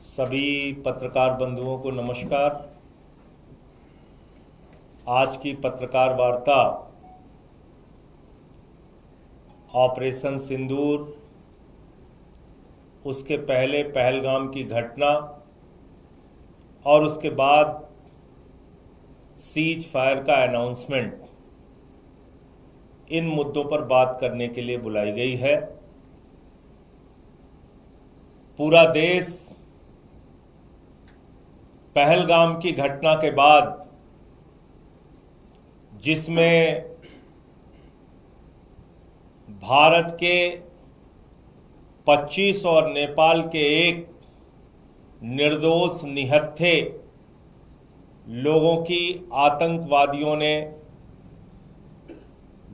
सभी पत्रकार बंधुओं को नमस्कार। आज की पत्रकार वार्ता ऑपरेशन सिंदूर, उसके पहले पहलगाम की घटना और उसके बाद सीज फायर का अनाउंसमेंट, इन मुद्दों पर बात करने के लिए बुलाई गई है। पूरा देश पहलगाम की घटना के बाद, जिसमें भारत के 25 और नेपाल के एक निर्दोष निहत्थे लोगों की आतंकवादियों ने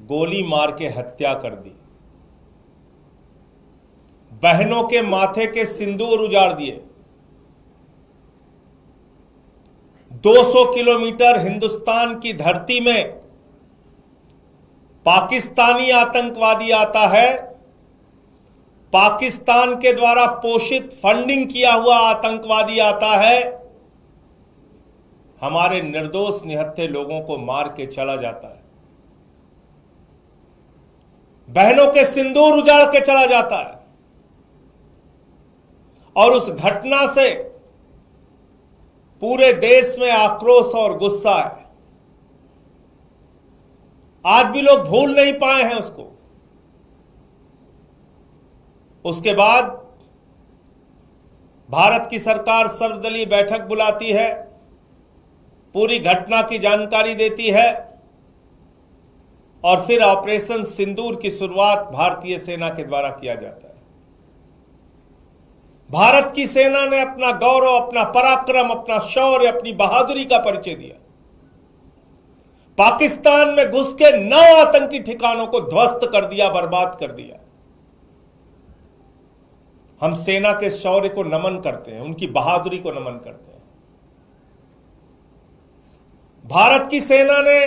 गोली मार के हत्या कर दी, बहनों के माथे के सिंदूर उजाड़ दिए, 200 किलोमीटर हिंदुस्तान की धरती में पाकिस्तानी आतंकवादी आता है, पाकिस्तान के द्वारा पोषित फंडिंग किया हुआ आतंकवादी आता है, हमारे निर्दोष निहत्थे लोगों को मार के चला जाता है, बहनों के सिंदूर उजाड़ के चला जाता है। और उस घटना से पूरे देश में आक्रोश और गुस्सा है। आज भी लोग भूल नहीं पाए हैं उसको। उसके बाद भारत की सरकार सर्वदलीय बैठक बुलाती है, पूरी घटना की जानकारी देती है और फिर ऑपरेशन सिंदूर की शुरुआत भारतीय सेना के द्वारा किया जाता है। भारत की सेना ने अपना गौरव, अपना पराक्रम, अपना शौर्य, अपनी बहादुरी का परिचय दिया। पाकिस्तान में घुस के 9 आतंकी ठिकानों को ध्वस्त कर दिया, बर्बाद कर दिया। हम सेना के शौर्य को नमन करते हैं, उनकी बहादुरी को नमन करते हैं। भारत की सेना ने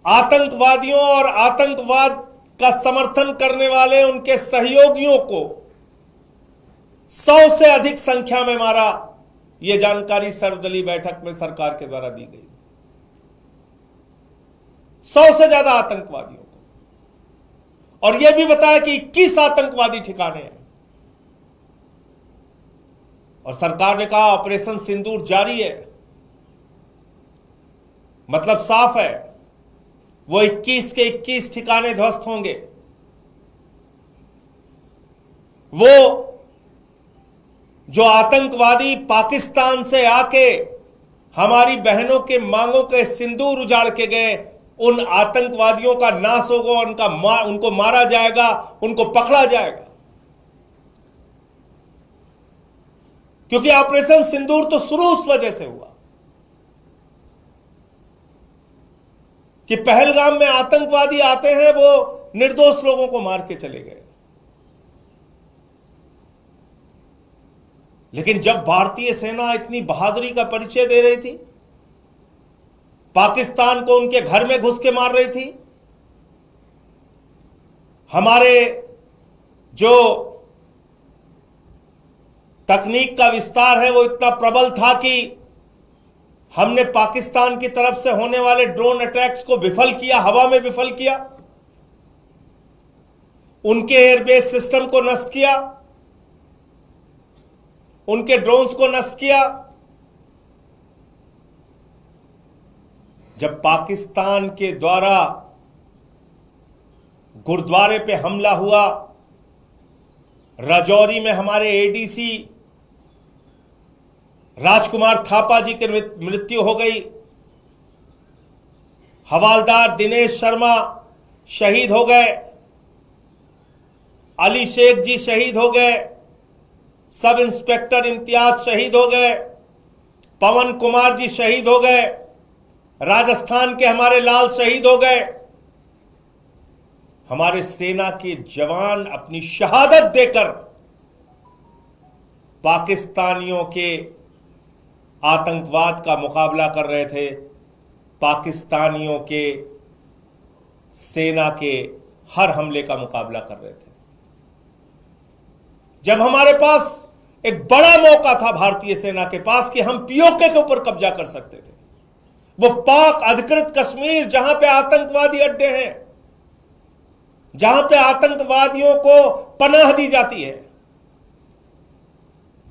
आतंकवादियों और आतंकवाद का समर्थन करने वाले उनके सहयोगियों को 100 से अधिक संख्या में मारा। यह जानकारी सर्वदलीय बैठक में सरकार के द्वारा दी गई। 100 से ज्यादा आतंकवादियों को, और यह भी बताया कि 21 आतंकवादी ठिकाने हैं। और सरकार ने कहा ऑपरेशन सिंदूर जारी है, मतलब साफ है, वो 21 के 21 ठिकाने ध्वस्त होंगे। वो जो आतंकवादी पाकिस्तान से आके हमारी बहनों के मांगों के सिंदूर उजाड़ के गए, उन आतंकवादियों का नाश होगा, उनको मारा जाएगा, उनको पकड़ा जाएगा। क्योंकि ऑपरेशन सिंदूर तो शुरू उस वजह से हुआ कि पहलगाम में आतंकवादी आते हैं, वो निर्दोष लोगों को मार के चले गए। लेकिन जब भारतीय सेना इतनी बहादुरी का परिचय दे रही थी, पाकिस्तान को उनके घर में घुस के मार रही थी, हमारे जो तकनीक का विस्तार है वो इतना प्रबल था कि हमने पाकिस्तान की तरफ से होने वाले ड्रोन अटैक्स को विफल किया, हवा में विफल किया, उनके एयरबेस सिस्टम को नष्ट किया, उनके ड्रोन्स को नष्ट किया। जब पाकिस्तान के द्वारा गुरुद्वारे पे हमला हुआ, राजौरी में हमारे एडीसी राजकुमार थापा जी की मृत्यु हो गई, हवालदार दिनेश शर्मा शहीद हो गए, अली शेख जी शहीद हो गए, सब इंस्पेक्टर इम्तियाज शहीद हो गए, पवन कुमार जी शहीद हो गए, राजस्थान के हमारे लाल शहीद हो गए। हमारे सेना के जवान अपनी शहादत देकर पाकिस्तानियों के आतंकवाद का मुकाबला कर रहे थे, पाकिस्तानियों के सेना के हर हमले का मुकाबला कर रहे थे। जब हमारे पास एक बड़ा मौका था भारतीय सेना के पास कि हम पीओके के ऊपर कब्जा कर सकते थे, वो पाक अधिकृत कश्मीर जहां पे आतंकवादी अड्डे हैं, जहां पे आतंकवादियों को पनाह दी जाती है,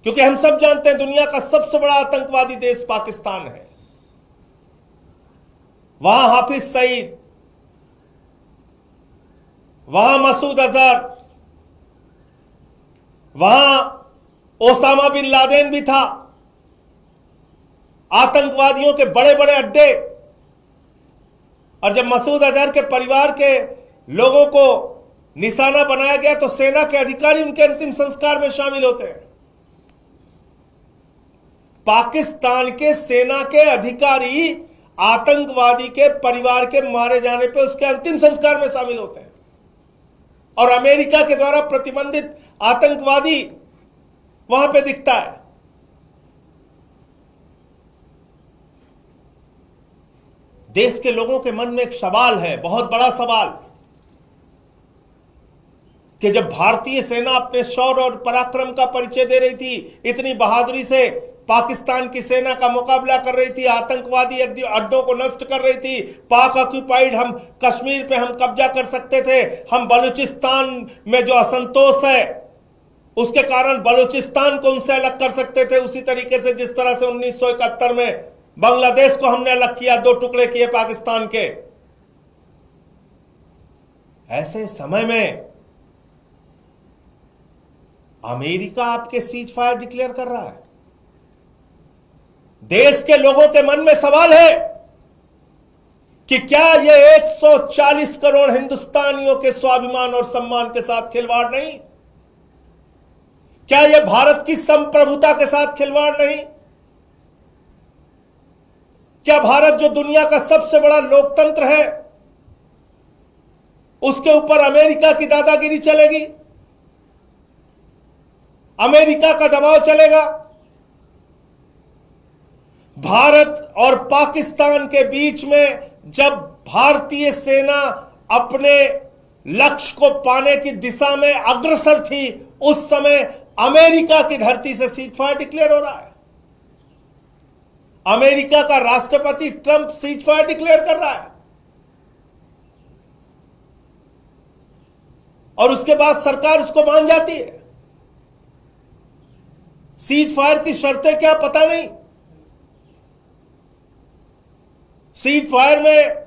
क्योंकि हम सब जानते हैं दुनिया का सबसे बड़ा आतंकवादी देश पाकिस्तान है। वहां हाफिज सईद, वहां मसूद अजहर, वहां ओसामा बिन लादेन भी था, आतंकवादियों के बड़े बड़े अड्डे। और जब मसूद अजहर के परिवार के लोगों को निशाना बनाया गया तो सेना के अधिकारी उनके अंतिम संस्कार में शामिल होते हैं। पाकिस्तान के सेना के अधिकारी आतंकवादी के परिवार के मारे जाने पे उसके अंतिम संस्कार में शामिल होते हैं, और अमेरिका के द्वारा प्रतिबंधित आतंकवादी वहां पे दिखता है। देश के लोगों के मन में एक सवाल है, बहुत बड़ा सवाल, कि जब भारतीय सेना अपने शौर्य और पराक्रम का परिचय दे रही थी, इतनी बहादुरी से पाकिस्तान की सेना का मुकाबला कर रही थी, आतंकवादी अड्डों को नष्ट कर रही थी, पाक ऑक्यूपाइड हम कश्मीर पे हम कब्जा कर सकते थे, हम बलूचिस्तान में जो असंतोष है उसके कारण बलूचिस्तान को उनसे अलग कर सकते थे, उसी तरीके से जिस तरह से 1971 में बांग्लादेश को हमने अलग किया, 2 टुकड़े किए पाकिस्तान के। ऐसे समय में अमेरिका आपके सीज फायर डिक्लेयर कर रहा है। देश के लोगों के मन में सवाल है कि क्या यह 140 करोड़ हिंदुस्तानियों के स्वाभिमान और सम्मान के साथ खिलवाड़ नहीं? क्या यह भारत की संप्रभुता के साथ खिलवाड़ नहीं? क्या भारत जो दुनिया का सबसे बड़ा लोकतंत्र है उसके ऊपर अमेरिका की दादागिरी चलेगी? अमेरिका का दबाव चलेगा? भारत और पाकिस्तान के बीच में जब भारतीय सेना अपने लक्ष्य को पाने की दिशा में अग्रसर थी, उस समय अमेरिका की धरती से सीज फायर डिक्लेयर हो रहा है। अमेरिका का राष्ट्रपति ट्रंप सीज फायर डिक्लेयर कर रहा है, और उसके बाद सरकार उसको मान जाती है। सीज फायर की शर्तें क्या पता नहीं। सीज फायर में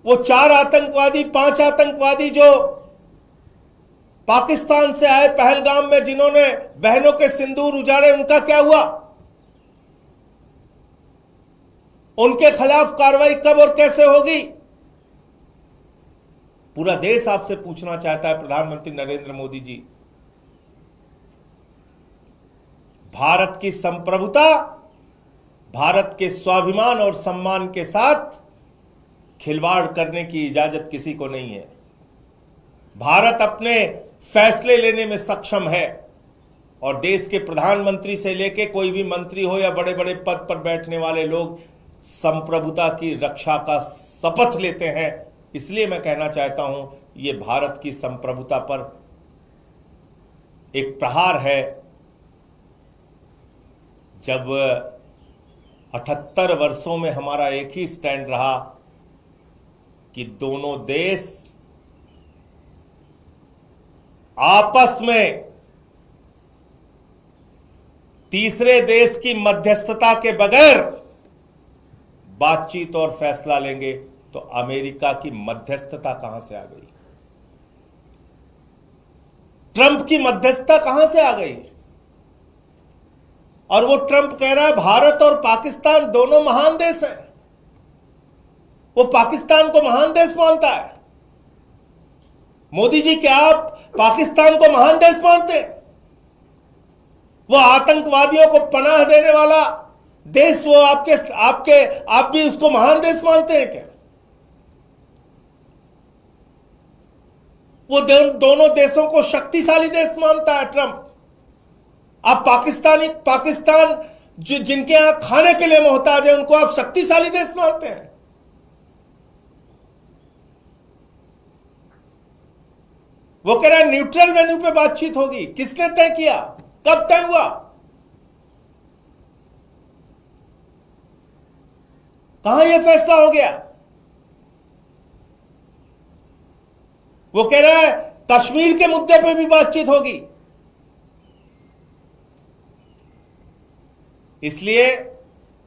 वो 4 आतंकवादी 5 आतंकवादी जो पाकिस्तान से आए पहलगाम में, जिन्होंने बहनों के सिंदूर उजाड़े, उनका क्या हुआ? उनके खिलाफ कार्रवाई कब और कैसे होगी? पूरा देश आपसे पूछना चाहता है, प्रधानमंत्री नरेंद्र मोदी जी। भारत की संप्रभुता, भारत के स्वाभिमान और सम्मान के साथ खिलवाड़ करने की इजाजत किसी को नहीं है। भारत अपने फैसले लेने में सक्षम है, और देश के प्रधानमंत्री से लेकर कोई भी मंत्री हो या बड़े बड़े पद पर बैठने वाले लोग संप्रभुता की रक्षा का शपथ लेते हैं। इसलिए मैं कहना चाहता हूं, ये भारत की संप्रभुता पर एक प्रहार है। जब 78 वर्षों में हमारा एक ही स्टैंड रहा कि दोनों देश आपस में तीसरे देश की मध्यस्थता के बगैर बातचीत और फैसला लेंगे, तो अमेरिका की मध्यस्थता कहां से आ गई? ट्रंप की मध्यस्थता कहां से आ गई? और वो ट्रंप कह रहा है भारत और पाकिस्तान दोनों महान देश हैं। वो पाकिस्तान को महान देश मानता है। मोदी जी, क्या आप पाकिस्तान को महान देश मानते हैं? वो आतंकवादियों को पनाह देने वाला देश, वो आप भी उसको महान देश मानते हैं क्या? वो दोनों देशों को शक्तिशाली देश मानता है ट्रंप। आप पाकिस्तान जिनके यहां खाने के लिए मोहताज है, उनको आप शक्तिशाली देश मानते हैं। वो कह रहा है न्यूट्रल वेन्यू पे बातचीत होगी। किसने तय किया? कब तय हुआ? कहां यह फैसला हो गया? वो कह रहा है कश्मीर के मुद्दे पे भी बातचीत होगी। इसलिए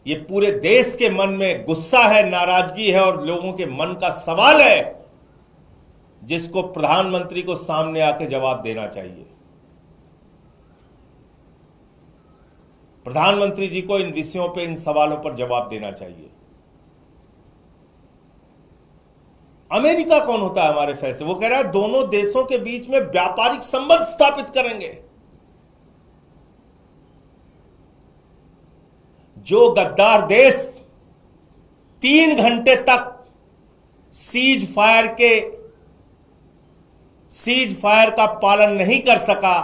ये पूरे देश के मन में गुस्सा है, नाराजगी है और लोगों के मन का सवाल है जिसको प्रधानमंत्री को सामने आके जवाब देना चाहिए। प्रधानमंत्री जी को इन विषयों पे, इन सवालों पर जवाब देना चाहिए। अमेरिका कौन होता है हमारे फैसले? वो कह रहा है दोनों देशों के बीच में व्यापारिक संबंध स्थापित करेंगे। जो गद्दार देश 3 घंटे तक सीज फायर का पालन नहीं कर सका,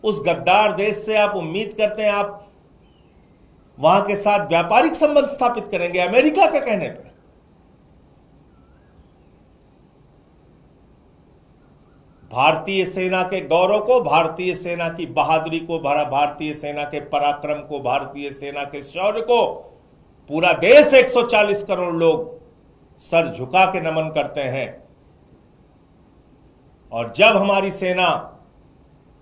उस गद्दार देश से आप उम्मीद करते हैं आप वहां के साथ व्यापारिक संबंध स्थापित करेंगे अमेरिका के कहने पर? भारतीय सेना के गौरव को, भारतीय सेना की बहादुरी को, भारतीय सेना के पराक्रम को, भारतीय सेना के शौर्य को पूरा देश 140 करोड़ लोग सर झुका के नमन करते हैं। और जब हमारी सेना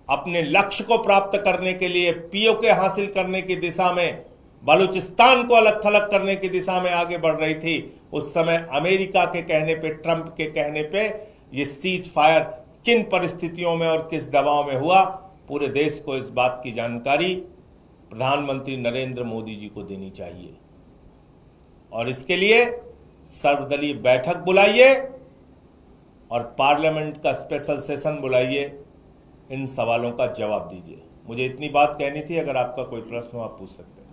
अपने लक्ष्य को प्राप्त करने के लिए पीओके हासिल करने की दिशा में, बलूचिस्तान को अलग थलग करने की दिशा में आगे बढ़ रही थी, उस समय अमेरिका के कहने पे, ट्रंप के कहने पे ये सीज फायर किन परिस्थितियों में और किस दबाव में हुआ, पूरे देश को इस बात की जानकारी प्रधानमंत्री नरेंद्र मोदी जी को देनी चाहिए। और इसके लिए सर्वदलीय बैठक बुलाइए और पार्लियामेंट का स्पेशल सेशन बुलाइए, इन सवालों का जवाब दीजिए। मुझे इतनी बात कहनी थी। अगर आपका कोई प्रश्न हो आप पूछ सकते हैं।